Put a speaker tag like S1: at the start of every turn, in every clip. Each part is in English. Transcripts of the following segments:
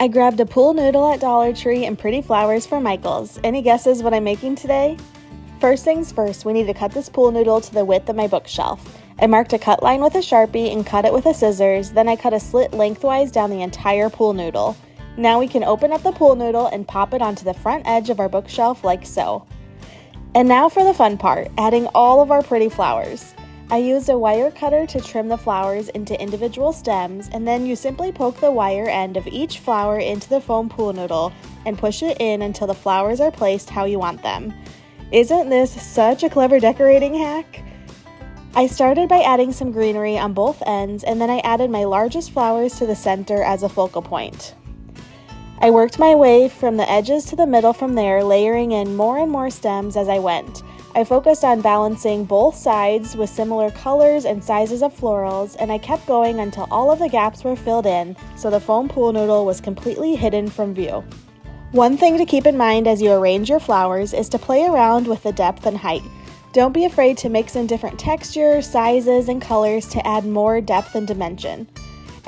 S1: I grabbed a pool noodle at Dollar Tree and pretty flowers for Michael's. Any guesses what I'm making today? First things first, we need to cut this pool noodle to the width of my bookshelf. I marked a cut line with a Sharpie and cut it with a scissors, then I cut a slit lengthwise down the entire pool noodle. Now we can open up the pool noodle and pop it onto the front edge of our bookshelf like so. And now for the fun part, adding all of our pretty flowers. I used a wire cutter to trim the flowers into individual stems, and then you simply poke the wire end of each flower into the foam pool noodle and push it in until the flowers are placed how you want them. Isn't this such a clever decorating hack? I started by adding some greenery on both ends, and then I added my largest flowers to the center as a focal point. I worked my way from the edges to the middle from there, layering in more and more stems as I went. I focused on balancing both sides with similar colors and sizes of florals, and I kept going until all of the gaps were filled in, so the foam pool noodle was completely hidden from view. One thing to keep in mind as you arrange your flowers is to play around with the depth and height. Don't be afraid to mix in different textures, sizes, and colors to add more depth and dimension.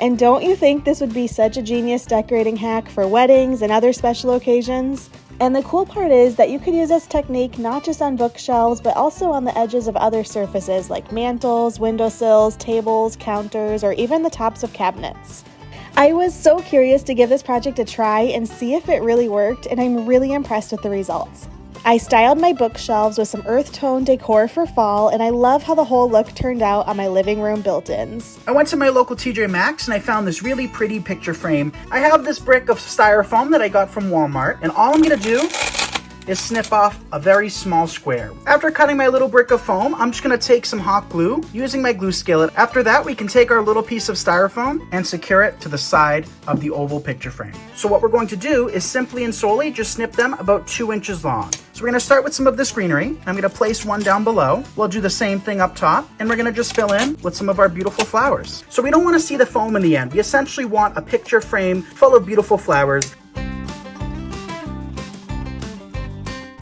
S1: And don't you think this would be such a genius decorating hack for weddings and other special occasions? And the cool part is that you could use this technique not just on bookshelves, but also on the edges of other surfaces like mantles, windowsills, tables, counters, or even the tops of cabinets. I was so curious to give this project a try and see if it really worked, and I'm really impressed with the results. I styled my bookshelves with some earth tone decor for fall, and I love how the whole look turned out on my living room built-ins.
S2: I went to my local TJ Maxx and I found this really pretty picture frame. I have this brick of styrofoam that I got from Walmart, and all I'm gonna do is snip off a very small square. After cutting my little brick of foam, I'm just gonna take some hot glue using my glue skillet. After that, we can take our little piece of styrofoam and secure it to the side of the oval picture frame. So what we're going to do is simply and solely just snip them about 2 inches long. So we're gonna start with some of this greenery. I'm gonna place one down below. We'll do the same thing up top, and we're gonna just fill in with some of our beautiful flowers. So we don't wanna see the foam in the end. We essentially want a picture frame full of beautiful flowers.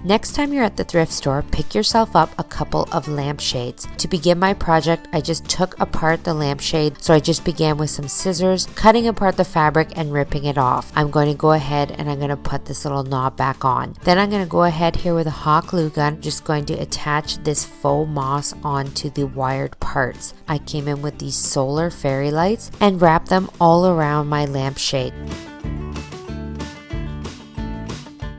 S3: Next time you're at the thrift store, pick yourself up a couple of lampshades. To begin my project, I just took apart the lampshade, so I just began with some scissors, cutting apart the fabric and ripping it off. I'm going to go ahead and I'm going to put this little knob back on. Then I'm going to go ahead here with a hot glue gun, just going to attach this faux moss onto the wired parts. I came in with these solar fairy lights and wrapped them all around my lampshade.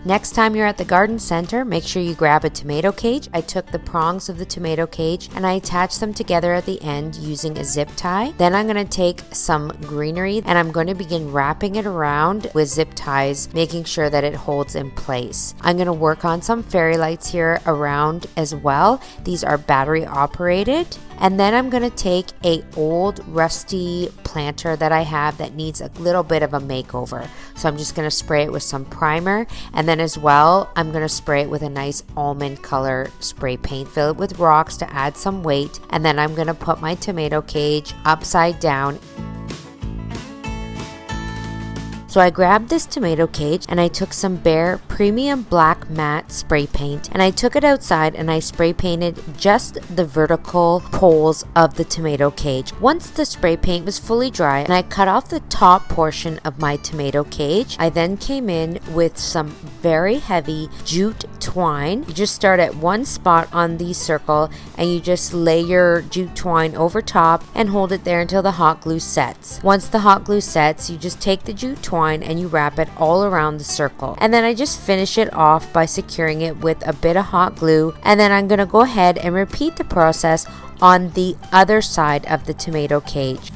S3: Next time you're at the garden center, make sure you grab a tomato cage. I took the prongs of the tomato cage and I attached them together at the end using a zip tie. Then I'm going to take some greenery and I'm going to begin wrapping it around with zip ties, making sure that it holds in place. I'm going to work on some fairy lights here around as well. These are battery operated. And then I'm going to take a old rusty planter that I have that needs a little bit of a makeover. So I'm just going to spray it with some primer, and then as well I'm going to spray it with a nice almond color spray paint, fill it with rocks to add some weight, and then I'm going to put my tomato cage upside down. So I grabbed this tomato cage and I took some Bare Premium Black Matte spray paint and I took it outside and I spray painted just the vertical poles of the tomato cage. Once the spray paint was fully dry and I cut off the top portion of my tomato cage, I then came in with some very heavy jute twine. You just start at one spot on the circle and you just lay your jute twine over top and hold it there until the hot glue sets. Once the hot glue sets, you just take the jute twine and you wrap it all around the circle, and then I just finish it off by securing it with a bit of hot glue, and then I'm going to go ahead and repeat the process on the other side of the tomato cage.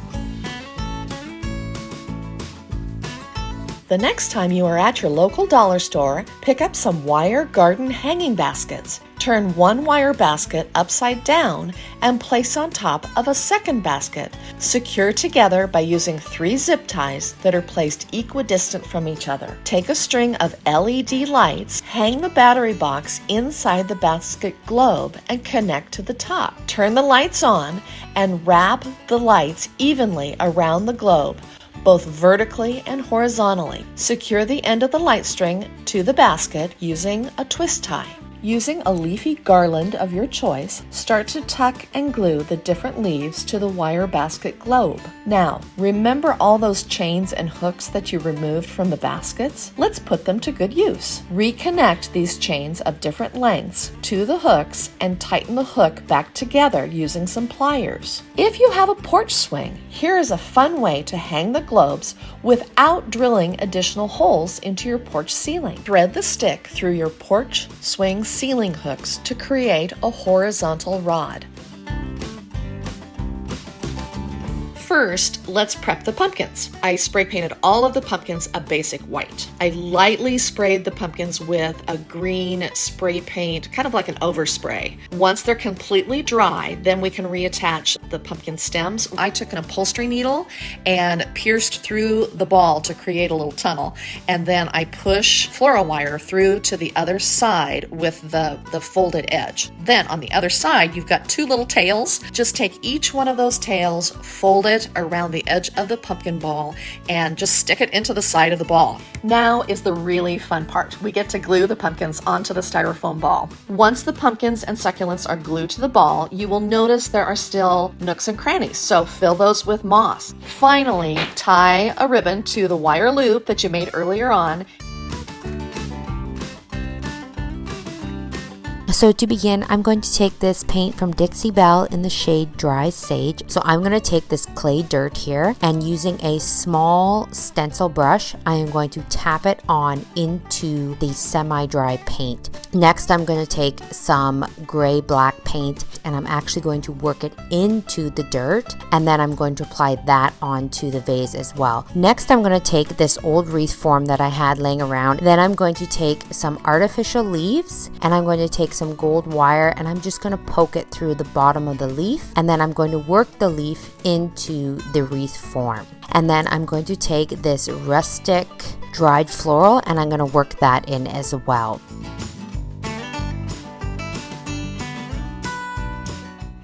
S4: The next time you are at your local dollar store, pick up some wire garden hanging baskets. Turn one wire basket upside down and place on top of a second basket. Secure together by using 3 zip ties that are placed equidistant from each other. Take a string of LED lights, hang the battery box inside the basket globe and connect to the top. Turn the lights on and wrap the lights evenly around the globe, both vertically and horizontally. Secure the end of the light string to the basket using a twist tie. Using a leafy garland of your choice, start to tuck and glue the different leaves to the wire basket globe. Now, remember all those chains and hooks that you removed from the baskets? Let's put them to good use. Reconnect these chains of different lengths to the hooks and tighten the hook back together using some pliers. If you have a porch swing, here is a fun way to hang the globes without drilling additional holes into your porch ceiling. Thread the stick through your porch swing ceiling hooks to create a horizontal rod. First, let's prep the pumpkins. I spray painted all of the pumpkins a basic white. I lightly sprayed the pumpkins with a green spray paint, kind of like an overspray. Once they're completely dry, then we can reattach the pumpkin stems. I took an upholstery needle and pierced through the ball to create a little tunnel. And then I push floral wire through to the other side with the folded edge. Then on the other side, you've got two little tails. Just take each one of those tails, fold it around the edge of the pumpkin ball, and just stick it into the side of the ball. Now is the really fun part. We get to glue the pumpkins onto the styrofoam ball. Once the pumpkins and succulents are glued to the ball, you will notice there are still nooks and crannies, so fill those with moss. Finally, tie a ribbon to the wire loop that you made earlier on.
S3: So to begin, I'm going to take this paint from Dixie Belle in the shade Dry Sage. So I'm going to take this clay dirt here, and using a small stencil brush, I am going to tap it on into the semi-dry paint. Next, I'm going to take some gray-black paint, and I'm actually going to work it into the dirt, and then I'm going to apply that onto the vase as well. Next, I'm going to take this old wreath form that I had laying around. Then I'm going to take some artificial leaves, and I'm going to take some gold wire, and I'm just going to poke it through the bottom of the leaf, and then I'm going to work the leaf into the wreath form. And then I'm going to take this rustic dried floral, and I'm going to work that in as well.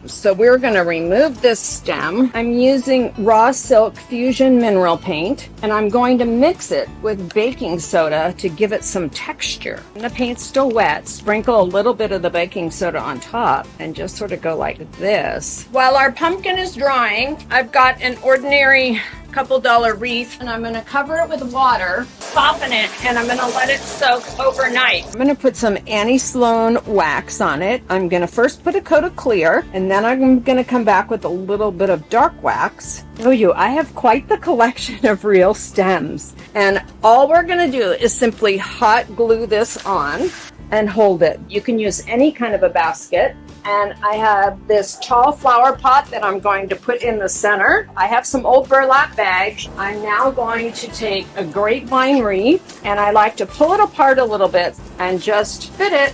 S5: So we're going to remove this stem. I'm using raw silk fusion mineral paint, and I'm going to mix it with baking soda to give it some texture. When the paint's still wet, sprinkle a little bit of the baking soda on top and just sort of go like this. While our pumpkin is drying, I've got an ordinary $couple wreath, and I'm going to cover it with water, soften it, and I'm going to let it soak overnight. I'm going to put some Annie Sloan wax on it. I'm going to first put a coat of clear, and then I'm going to come back with a little bit of dark wax. Oh, I have quite the collection of real stems, and all we're going to do is simply hot glue this on and hold it. You can use any kind of a basket. And I have this tall flower pot that I'm going to put in the center. I have some old burlap bags. I'm now going to take a grapevine wreath, and I like to pull it apart a little bit and just fit it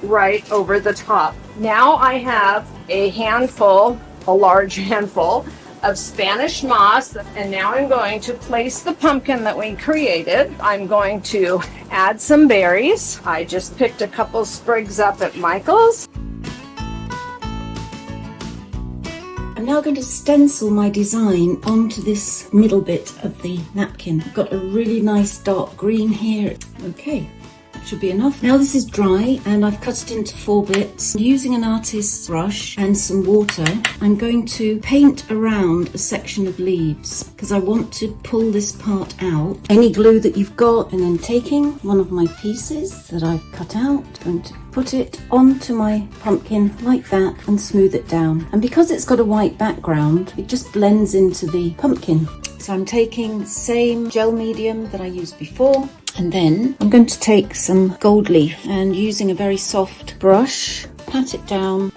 S5: right over the top. Now I have a large handful of Spanish moss, and now I'm going to place the pumpkin that we created. I'm going to add some berries. I just picked a couple sprigs up at Michael's.
S6: I'm now going to stencil my design onto this middle bit of the napkin. I've got a really nice dark green here. Okay, that should be enough. Now this is dry, and I've cut it into 4 bits. Using an artist's brush and some water, I'm going to paint around a section of leaves because I want to pull this part out. Any glue that you've got, and then taking one of my pieces that I've cut out, I'm going to put it onto my pumpkin like that and smooth it down. And because it's got a white background, it just blends into the pumpkin. So I'm taking the same gel medium that I used before, and then I'm going to take some gold leaf and using a very soft brush, pat it down.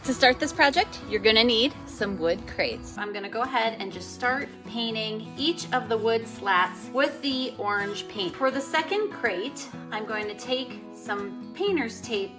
S7: To start this project, you're gonna need some wood crates. I'm gonna go ahead and just start painting each of the wood slats with the orange paint. For the second crate, I'm going to take some painter's tape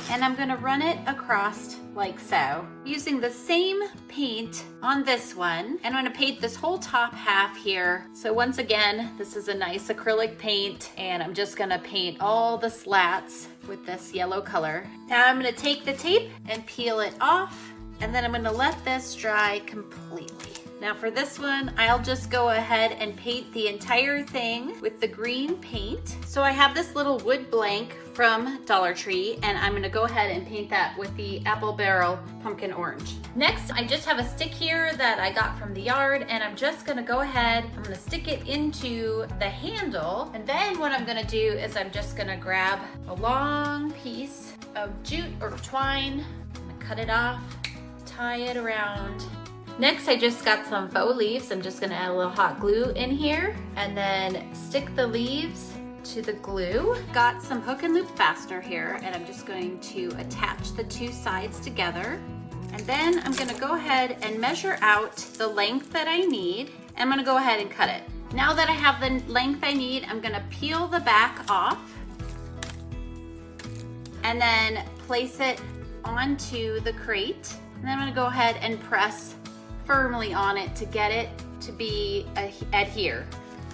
S7: and I'm gonna run it across like so. Using the same paint on this one, and I'm gonna paint this whole top half here. So once again, this is a nice acrylic paint, and I'm just gonna paint all the slats with this yellow color. Now I'm gonna take the tape and peel it off, and then I'm gonna let this dry completely. Now for this one, I'll just go ahead and paint the entire thing with the green paint. So I have this little wood blank from Dollar Tree, and I'm gonna go ahead and paint that with the apple barrel pumpkin orange. Next, I just have a stick here that I got from the yard, and I'm just gonna go ahead, I'm gonna stick it into the handle, and then what I'm gonna do is I'm just gonna grab a long piece of jute or twine, I'm gonna cut it off, tie it around. Next, I just got some faux leaves. I'm just gonna add a little hot glue in here and then stick the leaves to the glue. Got some hook and loop fastener here, and I'm just going to attach the two sides together. And then I'm gonna go ahead and measure out the length that I need. I'm gonna go ahead and cut it. Now that I have the length I need, I'm gonna peel the back off and then place it onto the crate. And then I'm gonna go ahead and press firmly on it to get it to be adhere.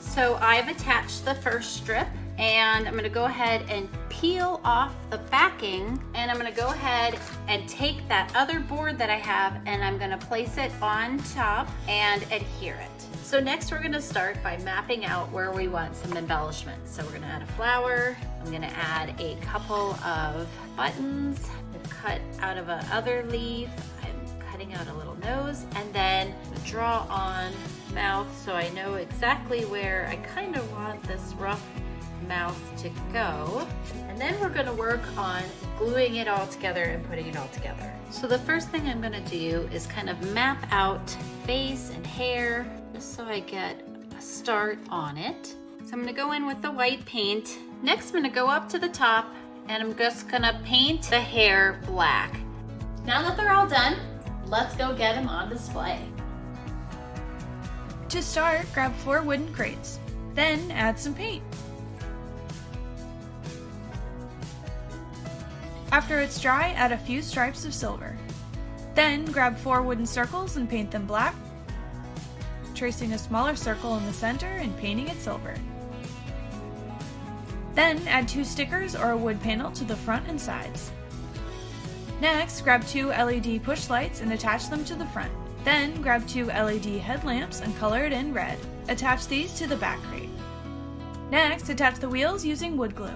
S7: So I've attached the first strip, and I'm gonna go ahead and peel off the backing, and I'm gonna go ahead and take that other board that I have, and I'm gonna place it on top and adhere it. So next we're gonna start by mapping out where we want some embellishments. So we're gonna add a flower, I'm gonna add a couple of buttons, cut out of another leaf, out a little nose, and then draw on mouth so I know exactly where I kind of want this rough mouth to go. And then we're going to work on gluing it all together and putting it all together. So the first thing I'm going to do is kind of map out face and hair just so I get a start on it. So I'm going to go in with the white paint. Next I'm going to go up to the top, and I'm just going to paint the hair black. Now that they're all done, let's go get them on display.
S8: To start, grab 4 wooden crates. Then add some paint. After it's dry, add a few stripes of silver. Then grab 4 wooden circles and paint them black, tracing a smaller circle in the center and painting it silver. Then add 2 stickers or a wood panel to the front and sides. Next, grab 2 LED push lights and attach them to the front. Then grab 2 LED headlamps and color it in red. Attach these to the back crate. Next, attach the wheels using wood glue.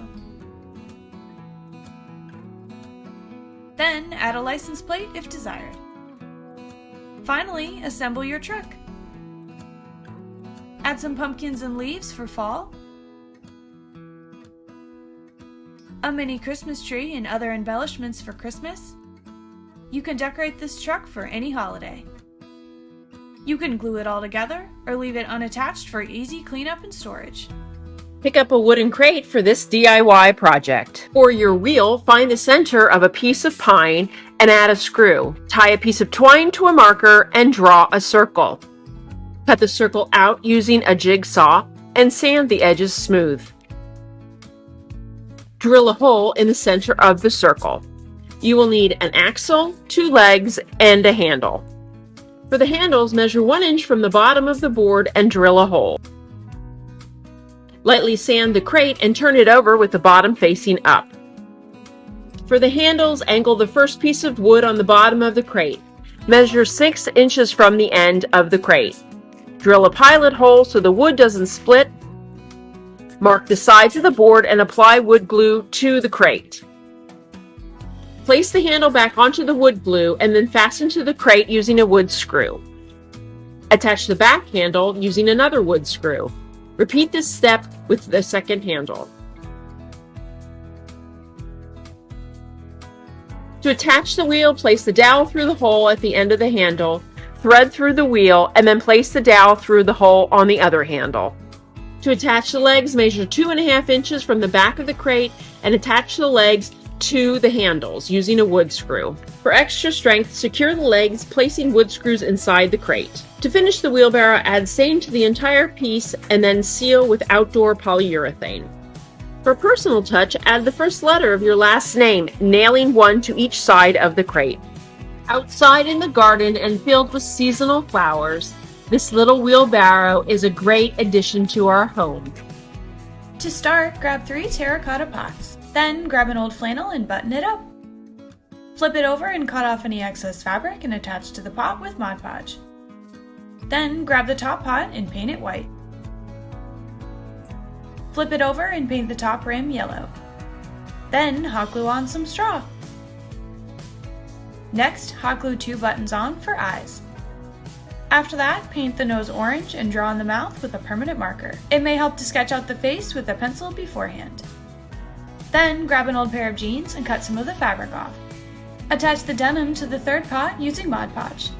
S8: Then add a license plate if desired. Finally, assemble your truck. Add some pumpkins and leaves for fall, a mini Christmas tree and other embellishments for Christmas. You can decorate this truck for any holiday. You can glue it all together or leave it unattached for easy cleanup and storage.
S9: Pick up a wooden crate for this DIY project. For your wheel, find the center of a piece of pine and add a screw. Tie a piece of twine to a marker and draw a circle. Cut the circle out using a jigsaw and sand the edges smooth. Drill a hole in the center of the circle. You will need an axle, 2 legs, and a handle. For the handles, measure 1 inch from the bottom of the board and drill a hole. Lightly sand the crate and turn it over with the bottom facing up. For the handles, angle the first piece of wood on the bottom of the crate. Measure 6 inches from the end of the crate. Drill a pilot hole so the wood doesn't split. Mark the sides of the board and apply wood glue to the crate. Place the handle back onto the wood glue and then fasten to the crate using a wood screw. Attach the back handle using another wood screw. Repeat this step with the second handle. To attach the wheel, place the dowel through the hole at the end of the handle, thread through the wheel, and then place the dowel through the hole on the other handle. To attach the legs, measure 2.5 inches from the back of the crate and attach the legs to the handles using a wood screw. For extra strength, secure the legs, placing wood screws inside the crate. To finish the wheelbarrow, add stain to the entire piece and then seal with outdoor polyurethane. For a personal touch, add the first letter of your last name, nailing one to each side of the crate. Outside in the garden and filled with seasonal flowers, this little wheelbarrow is a great addition to our home.
S8: To start, grab 3 terracotta pots. Then grab an old flannel and button it up. Flip it over and cut off any excess fabric and attach to the pot with Mod Podge. Then grab the top pot and paint it white. Flip it over and paint the top rim yellow. Then hot glue on some straw. Next, hot glue 2 buttons on for eyes. After that, paint the nose orange and draw on the mouth with a permanent marker. It may help to sketch out the face with a pencil beforehand. Then grab an old pair of jeans and cut some of the fabric off. Attach the denim to the third pot using Mod Podge.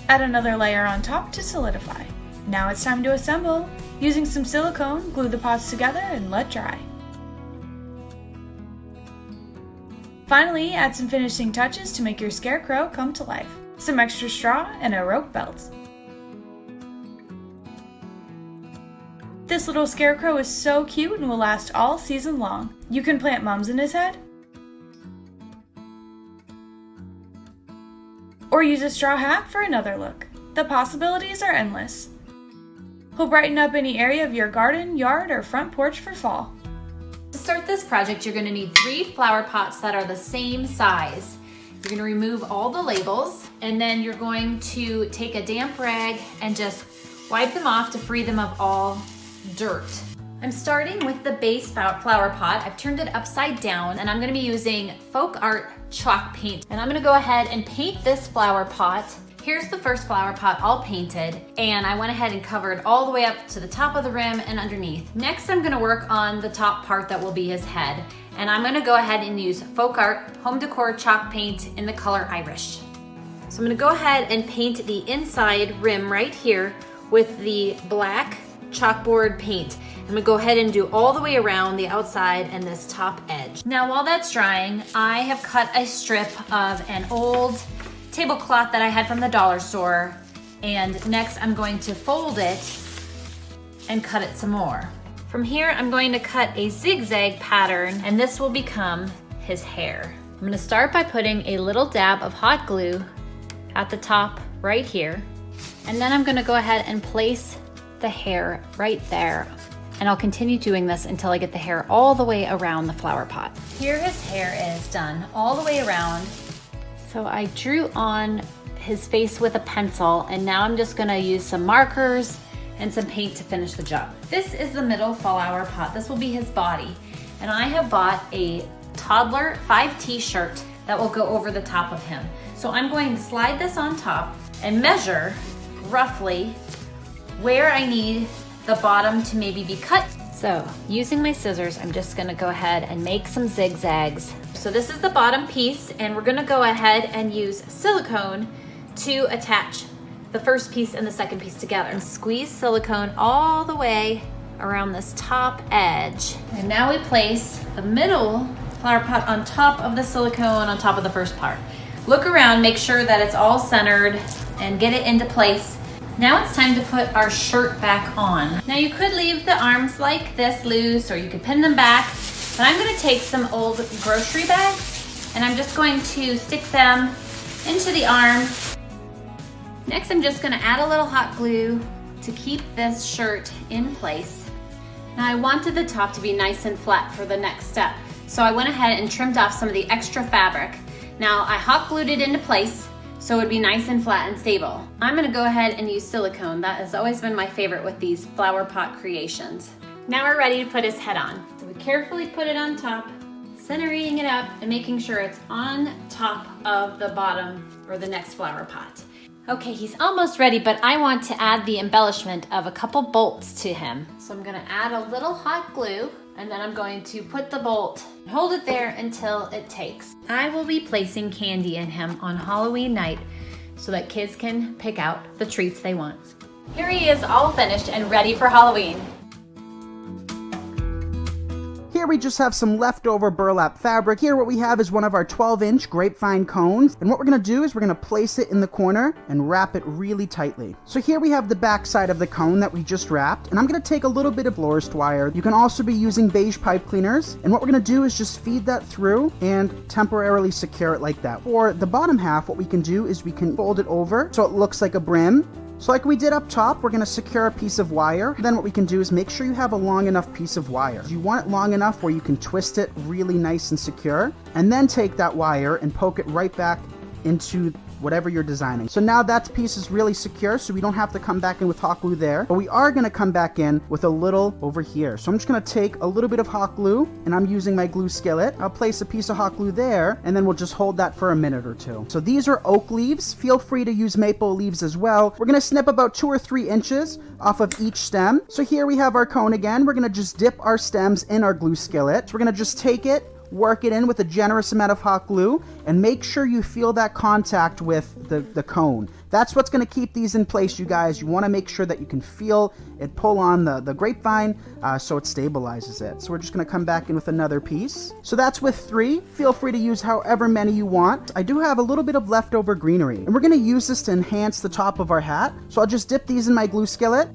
S8: Add another layer on top to solidify. Now it's time to assemble. Using some silicone, glue the pots together and let dry. Finally, add some finishing touches to make your Scarecrow come to life. Some extra straw and a rope belt. This little Scarecrow is so cute and will last all season long. You can plant mums in his head, or use a straw hat for another look. The possibilities are endless. He'll brighten up any area of your garden, yard, or front porch for fall.
S7: To start this project, you're going to need 3 flower pots that are the same size. You're going to remove all the labels, and then you're going to take a damp rag and just wipe them off to free them of all dirt. I'm starting with the base flower pot. I've turned it upside down, and I'm going to be using Folk Art chalk paint. And I'm going to go ahead and paint this flower pot. Here's the first flower pot all painted, and I went ahead and covered all the way up to the top of the rim and underneath. Next, I'm gonna work on the top part that will be his head, and I'm gonna go ahead and use Folk Art Home Decor chalk paint in the color Irish. So I'm gonna go ahead and paint the inside rim right here with the black chalkboard paint. I'm gonna go ahead and do all the way around the outside and this top edge. Now, while that's drying, I have cut a strip of an old tablecloth that I had from the dollar store, and next I'm going to fold it and cut it some more. From here, I'm going to cut a zigzag pattern, and this will become his hair. I'm gonna start by putting a little dab of hot glue at the top right here, and then I'm gonna go ahead and place the hair right there, and I'll continue doing this until I get the hair all the way around the flower pot. Here his hair is done all the way around. So I drew on his face with a pencil, and now I'm just gonna use some markers and some paint to finish the job. This is the middle flower pot. This will be his body. And I have bought a toddler 5T shirt that will go over the top of him. So I'm going to slide this on top and measure roughly where I need the bottom to maybe be cut. So using my scissors, I'm just gonna go ahead and make some zigzags. So this is the bottom piece, and we're gonna go ahead and use silicone to attach the first piece and the second piece together. And squeeze silicone all the way around this top edge. And now we place the middle flower pot on top of the silicone on top of the first part. Look around, make sure that it's all centered, and get it into place. Now it's time to put our shirt back on. Now you could leave the arms like this loose, or you could pin them back, but I'm gonna take some old grocery bags, and I'm just going to stick them into the arm. Next, I'm just gonna add a little hot glue to keep this shirt in place. Now I wanted the top to be nice and flat for the next step, so I went ahead and trimmed off some of the extra fabric. Now I hot glued it into place, so it would be nice and flat and stable. I'm gonna go ahead and use silicone. That has always been my favorite with these flower pot creations. Now we're ready to put his head on. So we carefully put it on top, centering it up and making sure it's on top of the bottom or the next flower pot. Okay, he's almost ready, but I want to add the embellishment of a couple bolts to him. So I'm gonna add a little hot glue, and then I'm going to put the bolt, hold it there until it takes. I will be placing candy in him on Halloween night so that kids can pick out the treats they want. Here he is, all finished and ready for Halloween.
S2: Here we just have some leftover burlap fabric. Here what we have is one of our 12-inch grapevine cones. And what we're gonna do is we're gonna place it in the corner and wrap it really tightly. So here we have the back side of the cone that we just wrapped. And I'm gonna take a little bit of florist wire. You can also be using beige pipe cleaners. And what we're gonna do is just feed that through and temporarily secure it like that. For the bottom half, what we can do is we can fold it over so it looks like a brim. So like we did up top, we're gonna secure a piece of wire. Then what we can do is make sure you have a long enough piece of wire. You want it long enough where you can twist it really nice and secure, and then take that wire and poke it right back into whatever you're designing. So now that piece is really secure, so we don't have to come back in with hot glue there, but we are gonna come back in with a little over here. So I'm just gonna take a little bit of hot glue, and I'm using my glue skillet. I'll place a piece of hot glue there, and then we'll just hold that for a minute or two. So these are oak leaves. Feel free to use maple leaves as well. We're gonna snip about 2 or 3 inches off of each stem. So here we have our cone again. We're gonna just dip our stems in our glue skillet. So we're gonna just take it, work it in with a generous amount of hot glue, and make sure you feel that contact with the cone. That's what's going to keep these in place, you guys. You want to make sure that you can feel it pull on the grapevine so it stabilizes it. So we're just going to come back in with another piece. So that's with 3. Feel free to use however many you want. I do have a little bit of leftover greenery, and we're going to use this to enhance the top of our hat. So I'll just dip these in my glue skillet,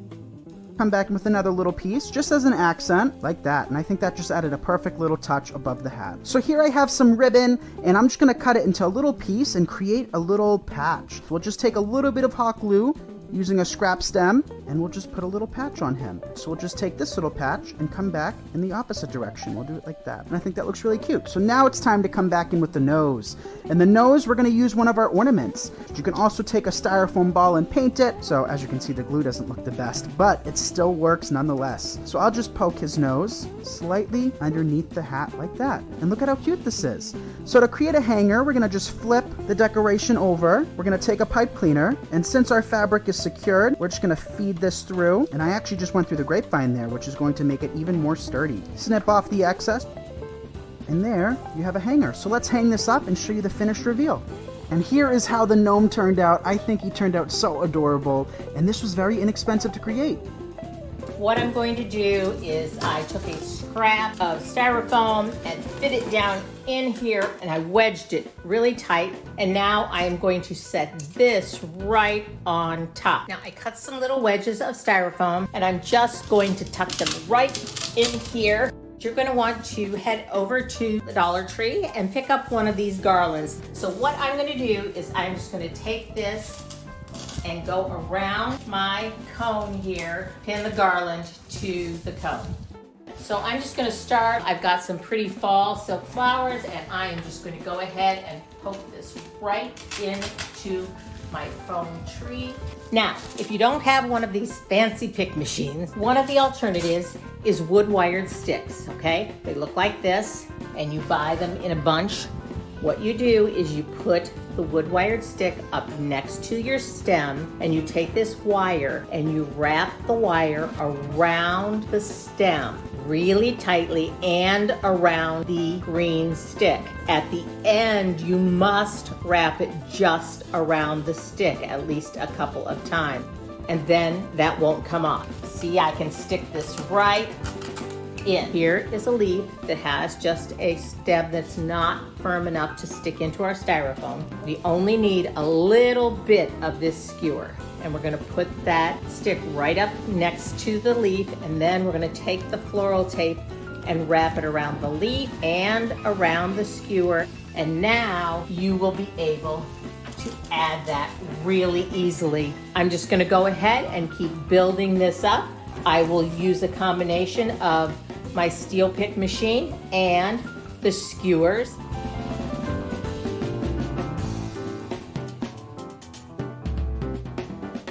S2: come back with another little piece just as an accent like that, and I think that just added a perfect little touch above the hat. So here I have some ribbon, and I'm just going to cut it into a little piece and create a little patch. So we'll just take a little bit of hot glue using a scrap stem, and we'll just put a little patch on him. So we'll just take this little patch and come back in the opposite direction. We'll do it like that, and I think that looks really cute. So now it's time to come back in with the nose. And the nose, we're going to use one of our ornaments. You can also take a styrofoam ball and paint it. So as you can see, the glue doesn't look the best, but it still works nonetheless. So I'll just poke his nose slightly underneath the hat like that. And look at how cute this is. So to create a hanger, we're going to just flip the decoration over. We're going to take a pipe cleaner, and since our fabric is secured, we're just going to feed this through, and I actually just went through the grapevine there, which is going to make it even more sturdy. Snip off the excess, and there you have a hanger. So let's hang this up and show you the finished reveal. And here is how the gnome turned out. I think he turned out so adorable, and this was very inexpensive to create.
S10: What I'm going to do is I took a scrap of styrofoam and fit it down in here, and I wedged it really tight, and now I am going to set this right on top. Now I cut some little wedges of styrofoam, and I'm just going to tuck them right in here. You're going to want to head over to the Dollar Tree and pick up one of these garlands. So what I'm going to do is I'm just going to take this and go around my cone here, pin the garland to the cone. So I'm just going to start. I've got some pretty fall silk flowers, and I am just going to go ahead and poke this right into my foam tree. Now, if you don't have one of these fancy pick machines, one of the alternatives is wood wired sticks, okay? They look like this, and you buy them in a bunch. What you do is you put the wood wired stick up next to your stem, and you take this wire and you wrap the wire around the stem really tightly and around the green stick. At the end, you must wrap it just around the stick at least a couple of times, and then that won't come off. See, I can stick this right in. Here is a leaf that has just a stem that's not firm enough to stick into our styrofoam. We only need a little bit of this skewer, and we're going to put that stick right up next to the leaf, and then we're going to take the floral tape and wrap it around the leaf and around the skewer, and now you will be able to add that really easily. I'm just going to go ahead and keep building this up. I will use a combination of my steel pick machine and the skewers.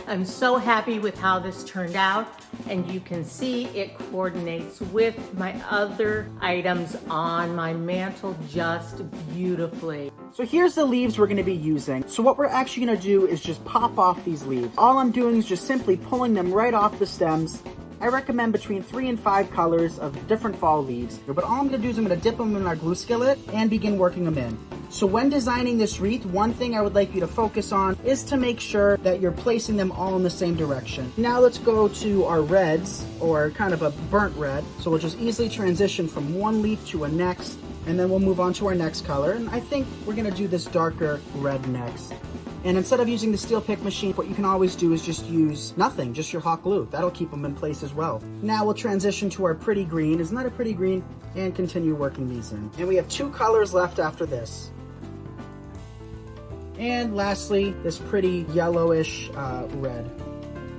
S10: I'm so happy with how this turned out, and you can see it coordinates with my other items on my mantle just beautifully.
S2: So here's the leaves we're going to be using. So what we're actually going to do is just pop off these leaves. All I'm doing is just simply pulling them right off the stems. I recommend between 3 and 5 colors of different fall leaves. But all I'm going to do is I'm going to dip them in our glue skillet and begin working them in. So when designing this wreath, one thing I would like you to focus on is to make sure that you're placing them all in the same direction. Now let's go to our reds, or kind of a burnt red. So we'll just easily transition from one leaf to a next, and then we'll move on to our next color. And I think we're going to do this darker red next. And instead of using the steel pick machine, what you can always do is just use nothing, just your hot glue. That'll keep them in place as well. Now we'll transition to our pretty green. Isn't that a pretty green? And continue working these in. And we have 2 colors left after this. And lastly, this pretty yellowish red.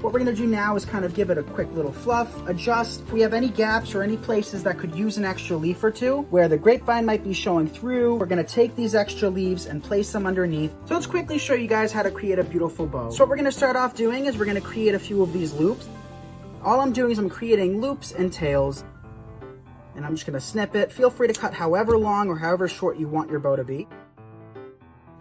S2: What we're gonna do now is kind of give it a quick little fluff, adjust. If we have any gaps or any places that could use an extra leaf or two, where the grapevine might be showing through, we're gonna take these extra leaves and place them underneath. So let's quickly show you guys how to create a beautiful bow. So what we're gonna start off doing is we're gonna create a few of these loops. All I'm doing is I'm creating loops and tails, and I'm just gonna snip it. Feel free to cut however long or however short you want your bow to be.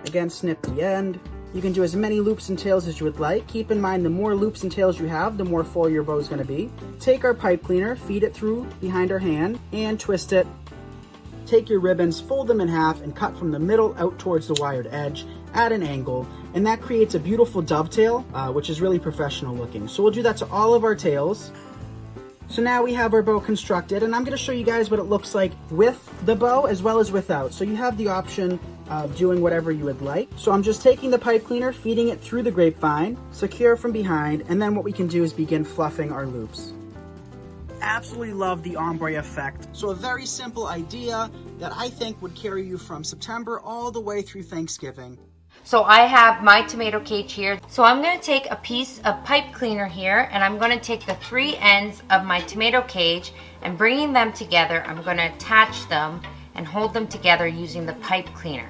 S2: Again, snip the end. You can do as many loops and tails as you would like. Keep in mind, the more loops and tails you have, the more full your bow is going to be. Take our pipe cleaner, feed it through behind our hand, and twist it. Take your ribbons, fold them in half, and cut from the middle out towards the wired edge at an angle. And that creates a beautiful dovetail, which is really professional looking. So we'll do that to all of our tails. So now we have our bow constructed, and I'm going to show you guys what it looks like with the bow as well as without. So you have the option of doing whatever you would like. So I'm just taking the pipe cleaner, feeding it through the grapevine, secure from behind, and then what we can do is begin fluffing our loops. Absolutely love the ombre effect. So a very simple idea that I think would carry you from September all the way through Thanksgiving.
S3: So I have my tomato cage here. So I'm going to take a piece of pipe cleaner here, and I'm going to take the three ends of my tomato cage and bringing them together, I'm going to attach them and hold them together using the pipe cleaner.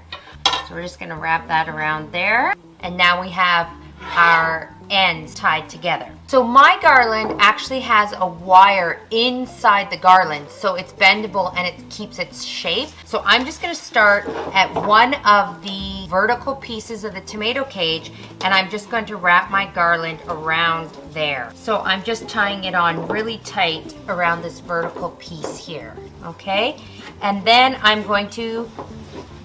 S3: So we're just going to wrap that around there. And now we have our ends tied together. So my garland actually has a wire inside the garland, so it's bendable and it keeps its shape. So I'm just going to start at one of the vertical pieces of the tomato cage, and I'm just going to wrap my garland around there. So I'm just tying it on really tight around this vertical piece here, okay? And then I'm going to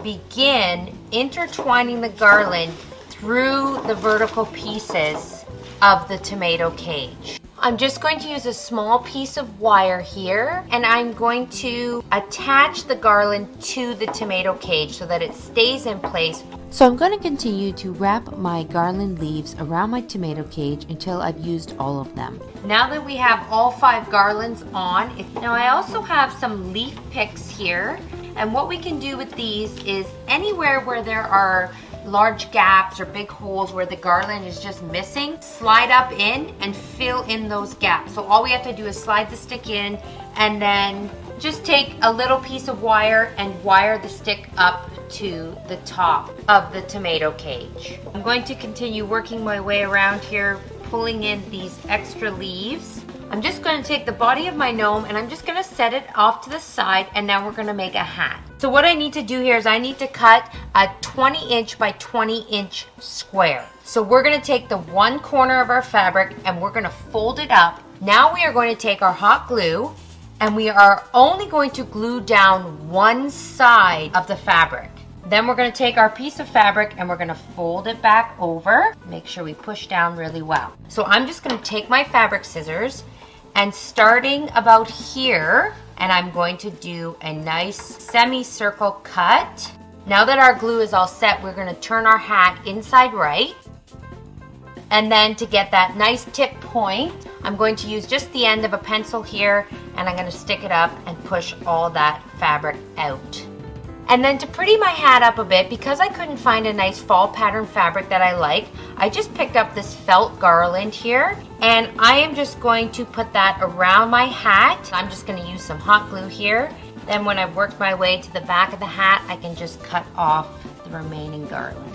S3: begin intertwining the garland through the vertical pieces of the tomato cage. I'm just going to use a small piece of wire here, and I'm going to attach the garland to the tomato cage so that it stays in place. So I'm going to continue to wrap my garland leaves around my tomato cage until I've used all of them. Now that we have all 5 garlands on, now I also have some leaf picks here, and what we can do with these is anywhere where there are large gaps or big holes where the garland is just missing, slide up in and fill in those gaps. So all we have to do is slide the stick in and then just take a little piece of wire and wire the stick up to the top of the tomato cage. I'm going to continue working my way around here, pulling in these extra leaves. I'm just going to take the body of my gnome and I'm just going to set it off to the side, and now we're going to make a hat. So what I need to do here is I need to cut a 20-inch by 20-inch square. So we're going to take the one corner of our fabric and we're going to fold it up. Now we are going to take our hot glue and we are only going to glue down one side of the fabric. Then we're going to take our piece of fabric and we're going to fold it back over. Make sure we push down really well. So I'm just going to take my fabric scissors and starting about here, and I'm going to do a nice semicircle cut. Now that our glue is all set, we're going to turn our hat inside right. And then to get that nice tip point, I'm going to use just the end of a pencil here, and I'm going to stick it up and push all that fabric out. And then to pretty my hat up a bit, because I couldn't find a nice fall pattern fabric that I like, I just picked up this felt garland here, and I am just going to put that around my hat. I'm just going to use some hot glue here. Then when I've worked my way to the back of the hat, I can just cut off the remaining garland.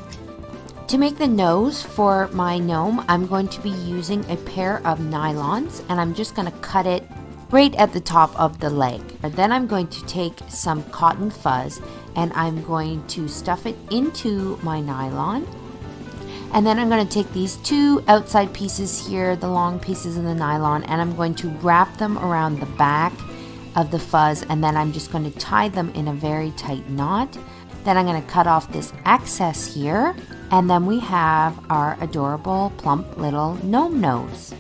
S3: To make the nose for my gnome, I'm going to be using a pair of nylons, and I'm just going to cut it right at the top of the leg. And then I'm going to take some cotton fuzz and I'm going to stuff it into my nylon. And then I'm going to take these 2 outside pieces here, the long pieces in the nylon, and I'm going to wrap them around the back of the fuzz, and then I'm just going to tie them in a very tight knot. Then I'm going to cut off this excess here, and then we have our adorable plump little gnome nose.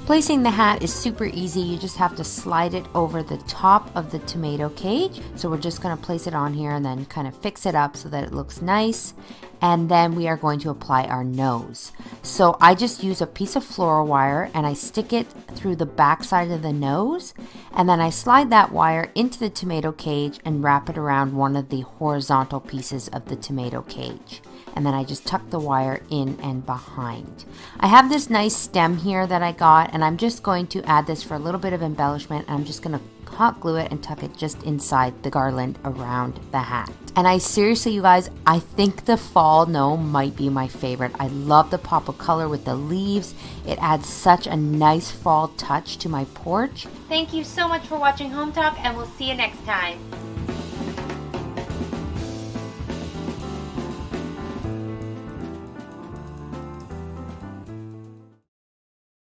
S3: Placing the hat is super easy. You just have to slide it over the top of the tomato cage. So we're just going to place it on here and then kind of fix it up so that it looks nice. And then we are going to apply our nose. So I just use a piece of floral wire and I stick it through the back side of the nose. And then I slide that wire into the tomato cage and wrap it around one of the horizontal pieces of the tomato cage. and then I just tuck the wire in and behind. I have this nice stem here that I got, and I'm just going to add this for a little bit of embellishment. I'm just going to hot glue it and tuck it just inside the garland around the hat. And I seriously, you guys, I think the fall gnome might be my favorite. I love the pop of color with the leaves. It adds such a nice fall touch to my porch.
S11: Thank you so much for watching Home Talk, and we'll see you next time.